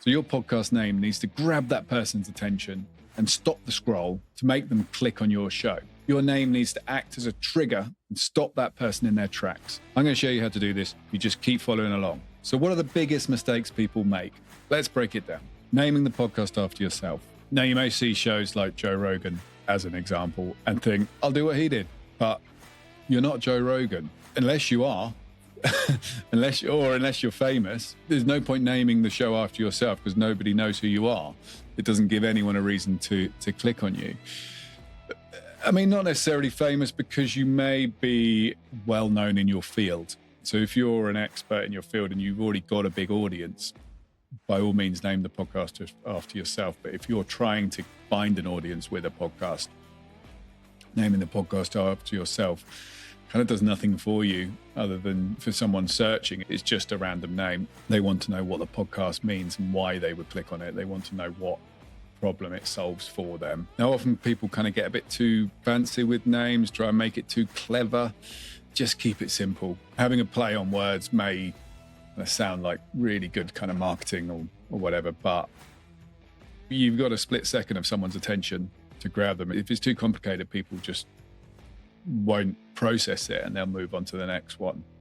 So your podcast name needs to grab that person's attention and stop the scroll to make them click on your show. Your name needs to act as a trigger and stop that person in their tracks. I'm going to show you how to do this. You just keep following along. So what are the biggest mistakes people make? Let's break it down. Naming the podcast after yourself. Now, you may see shows like Joe Rogan as an example and think, I'll do what he did. But you're not Joe Rogan. Unless you are, unless you're famous, there's no point naming the show after yourself because nobody knows who you are. It doesn't give anyone a reason to click on you. I mean, not necessarily famous because you may be well known in your field. So if you're an expert in your field and you've already got a big audience, by all means, name the podcast after yourself. But if you're trying to find an audience with a podcast, naming the podcast after yourself kind of does nothing for you other than for someone searching. It's just a random name. They want to know what the podcast means and why they would click on it. They want to know what problem it solves for them. Now, often people kind of get a bit too fancy with names, try and make it too clever. Just keep it simple. Having a play on words may sound like really good kind of marketing or whatever, but you've got a split second of someone's attention to grab them. If it's too complicated, people just won't process it and they'll move on to the next one.